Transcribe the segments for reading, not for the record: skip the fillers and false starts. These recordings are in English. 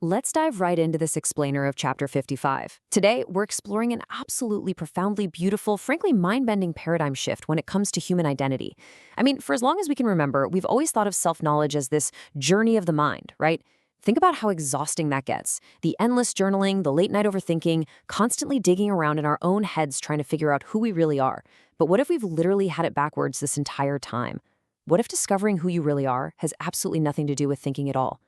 Let's dive right into this explainer of Chapter 55. Today, we're exploring an absolutely profoundly beautiful, frankly mind-bending paradigm shift when it comes to human identity. I mean, for as long as we can remember, we've always thought of self-knowledge as this journey of the mind, right? Think about how exhausting that gets. The endless journaling, the late-night overthinking, constantly digging around in our own heads trying to figure out who we really are. But what if we've literally had it backwards this entire time? What if discovering who you really are has absolutely nothing to do with thinking at all?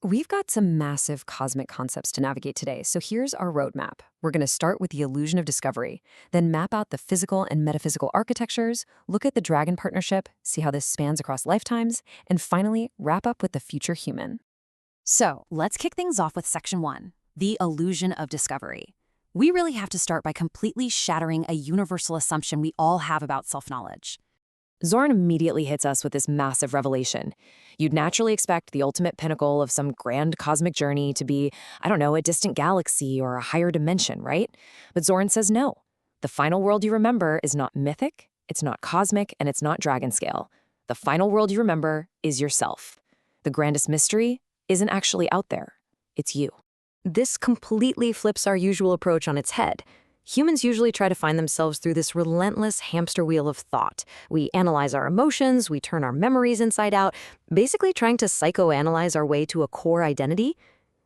We've got some massive cosmic concepts to navigate today, so here's our roadmap. We're going to start with the illusion of discovery, then map out the physical and metaphysical architectures, look at the dragon partnership, see how this spans across lifetimes, and finally, wrap up with the future human. So, let's kick things off with Section 1, the illusion of discovery. We really have to start by completely shattering a universal assumption we all have about self-knowledge. Zoran immediately hits us with this massive revelation. You'd naturally expect the ultimate pinnacle of some grand cosmic journey to be, I don't know, a distant galaxy or a higher dimension, right? But Zoran says no. The final world you remember is not mythic, it's not cosmic, and it's not dragon scale. The final world you remember is yourself. The grandest mystery isn't actually out there. It's you. This completely flips our usual approach on its head. Humans usually try to find themselves through this relentless hamster wheel of thought. We analyze our emotions, we turn our memories inside out, basically trying to psychoanalyze our way to a core identity.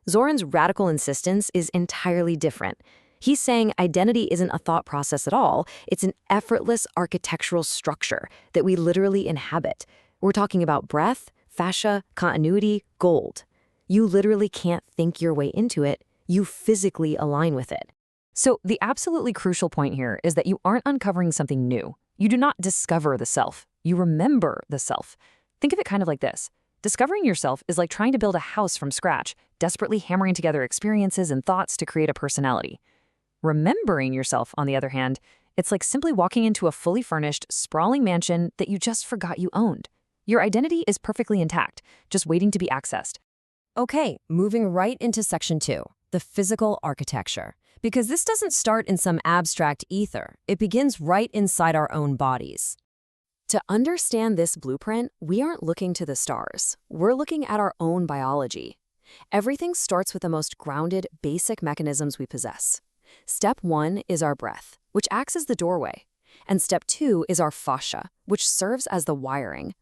Zoran's radical insistence is entirely different. He's saying identity isn't a thought process at all, it's an effortless architectural structure that we literally inhabit. We're talking about breath, fascia, continuity, gold. You literally can't think your way into it, you physically align with it. So the absolutely crucial point here is that you aren't uncovering something new. You do not discover the self. You remember the self. Think of it kind of like this. Discovering yourself is like trying to build a house from scratch, desperately hammering together experiences and thoughts to create a personality. Remembering yourself, on the other hand, it's like simply walking into a fully furnished, sprawling mansion that you just forgot you owned. Your identity is perfectly intact, just waiting to be accessed. Okay, moving right into Section 2, the physical architecture. Because this doesn't start in some abstract ether, it begins right inside our own bodies. To understand this blueprint, we aren't looking to the stars. We're looking at our own biology. Everything starts with the most grounded, basic mechanisms we possess. Step 1 is our breath, which acts as the doorway. And step 2 is our fascia, which serves as the wiring.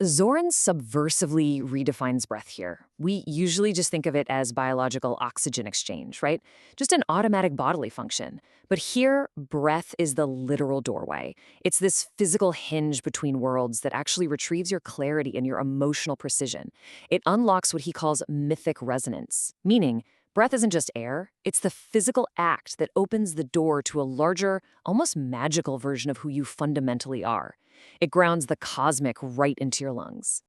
Zoran subversively redefines breath here. We usually just think of it as biological oxygen exchange, right? Just an automatic bodily function. But here, breath is the literal doorway. It's this physical hinge between worlds that actually retrieves your clarity and your emotional precision. It unlocks what he calls mythic resonance, meaning breath isn't just air, it's the physical act that opens the door to a larger, almost magical version of who you fundamentally are. It grounds the cosmic right into your lungs.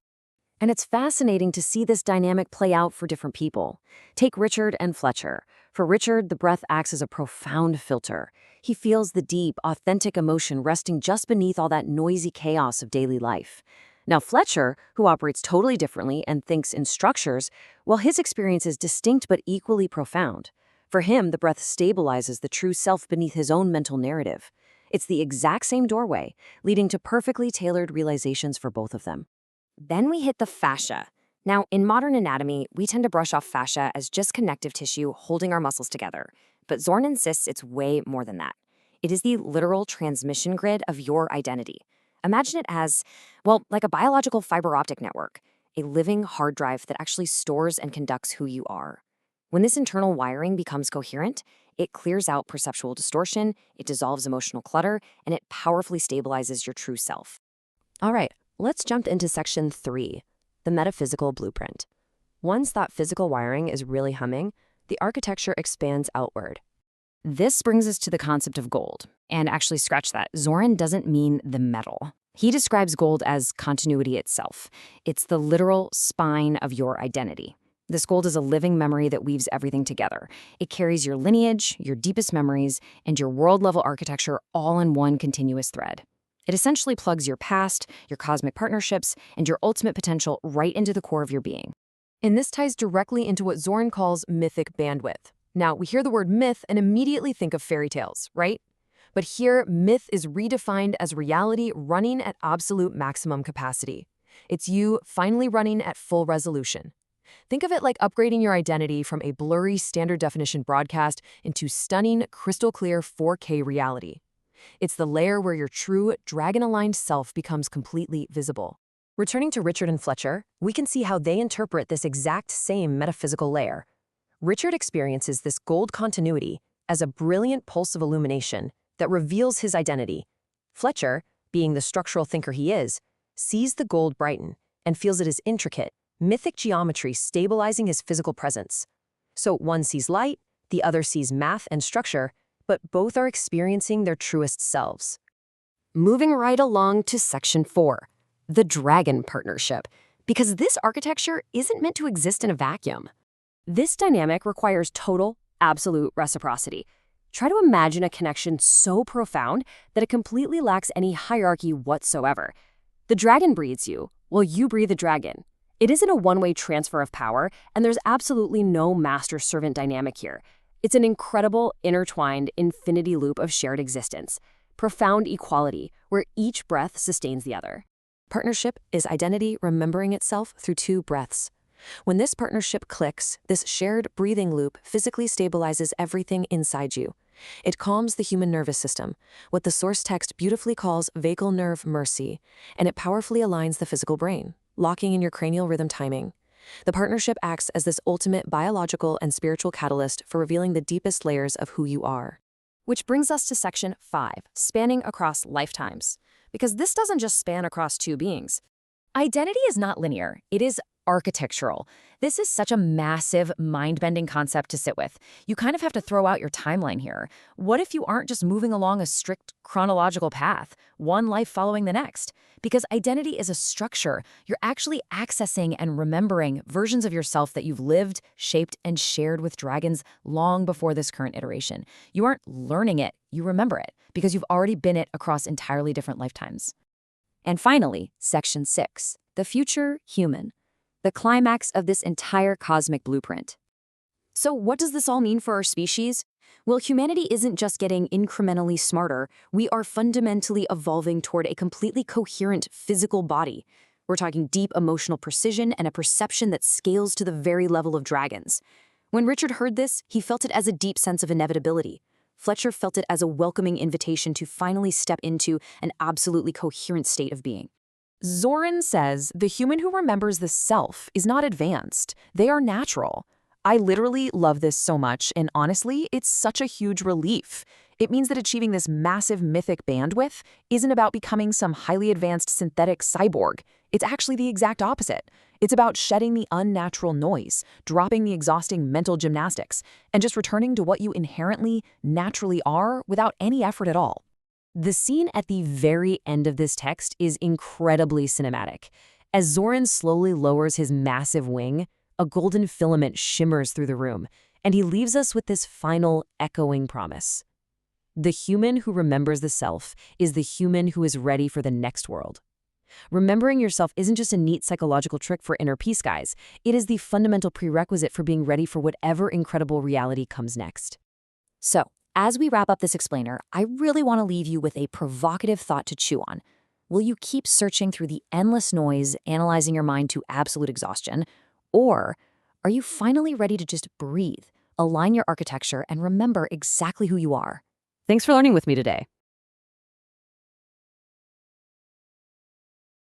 And it's fascinating to see this dynamic play out for different people. Take Richard and Fletcher. For Richard, the breath acts as a profound filter. He feels the deep, authentic emotion resting just beneath all that noisy chaos of daily life. Now Fletcher, who operates totally differently and thinks in structures, well, his experience is distinct but equally profound. For him, the breath stabilizes the true self beneath his own mental narrative. It's the exact same doorway, leading to perfectly tailored realizations for both of them. Then we hit the fascia. Now, in modern anatomy, we tend to brush off fascia as just connective tissue holding our muscles together. But Zorn insists it's way more than that. It is the literal transmission grid of your identity. Imagine it as, well, like a biological fiber optic network, a living hard drive that actually stores and conducts who you are. When this internal wiring becomes coherent, it clears out perceptual distortion, it dissolves emotional clutter, and it powerfully stabilizes your true self. All right, let's jump into Section 3, the metaphysical blueprint. Once that physical wiring is really humming, the architecture expands outward. This brings us to the concept of gold. And actually, scratch that, Zoran doesn't mean the metal. He describes gold as continuity itself. It's the literal spine of your identity. This gold is a living memory that weaves everything together. It carries your lineage, your deepest memories, and your world-level architecture all in one continuous thread. It essentially plugs your past, your cosmic partnerships, and your ultimate potential right into the core of your being. And this ties directly into what Zoran calls mythic bandwidth. Now, we hear the word myth and immediately think of fairy tales, right? But here, myth is redefined as reality running at absolute maximum capacity. It's you finally running at full resolution. Think of it like upgrading your identity from a blurry standard definition broadcast into stunning, crystal clear 4K reality. It's the layer where your true, dragon-aligned self becomes completely visible. Returning to Richard and Fletcher, we can see how they interpret this exact same metaphysical layer. Richard experiences this gold continuity as a brilliant pulse of illumination that reveals his identity. Fletcher, being the structural thinker he is, sees the gold brighten and feels it is intricate, mythic geometry stabilizing his physical presence. So one sees light, the other sees math and structure, but both are experiencing their truest selves. Moving right along to Section 4, the Dragon Partnership, because this architecture isn't meant to exist in a vacuum. This dynamic requires total, absolute reciprocity. Try to imagine a connection so profound that it completely lacks any hierarchy whatsoever. The dragon breathes you, while you breathe the dragon. It isn't a one-way transfer of power, and there's absolutely no master-servant dynamic here. It's an incredible, intertwined infinity loop of shared existence, profound equality, where each breath sustains the other. Partnership is identity remembering itself through two breaths. When this partnership clicks, this shared breathing loop physically stabilizes everything inside you. It calms the human nervous system, what the source text beautifully calls vagal nerve mercy, and it powerfully aligns the physical brain, locking in your cranial rhythm timing. The partnership acts as this ultimate biological and spiritual catalyst for revealing the deepest layers of who you are. Which brings us to Section 5, spanning across lifetimes. Because this doesn't just span across two beings. Identity is not linear, it is architectural. This is such a massive, mind-bending concept to sit with. You kind of have to throw out your timeline here. What if you aren't just moving along a strict chronological path, one life following the next? Because identity is a structure. You're actually accessing and remembering versions of yourself that you've lived, shaped, and shared with dragons long before this current iteration. You aren't learning it, you remember it, because you've already been it across entirely different lifetimes. And finally, Section 6, the future human. The climax of this entire cosmic blueprint. So what does this all mean for our species? Well, humanity isn't just getting incrementally smarter, we are fundamentally evolving toward a completely coherent physical body. We're talking deep emotional precision and a perception that scales to the very level of dragons. When Richard heard this, he felt it as a deep sense of inevitability. Fletcher felt it as a welcoming invitation to finally step into an absolutely coherent state of being. Zoran says the human who remembers the self is not advanced, they are natural. I literally love this so much, and honestly, it's such a huge relief. It means that achieving this massive mythic bandwidth isn't about becoming some highly advanced synthetic cyborg. It's actually the exact opposite. It's about shedding the unnatural noise, dropping the exhausting mental gymnastics, and just returning to what you inherently, naturally are without any effort at all. The scene at the very end of this text is incredibly cinematic. As Zoran slowly lowers his massive wing, a golden filament shimmers through the room, and he leaves us with this final, echoing promise. The human who remembers the self is the human who is ready for the next world. Remembering yourself isn't just a neat psychological trick for inner peace, guys. It is the fundamental prerequisite for being ready for whatever incredible reality comes next. So, as we wrap up this explainer, I really want to leave you with a provocative thought to chew on. Will you keep searching through the endless noise, analyzing your mind to absolute exhaustion? Or are you finally ready to just breathe, align your architecture, and remember exactly who you are? Thanks for learning with me today.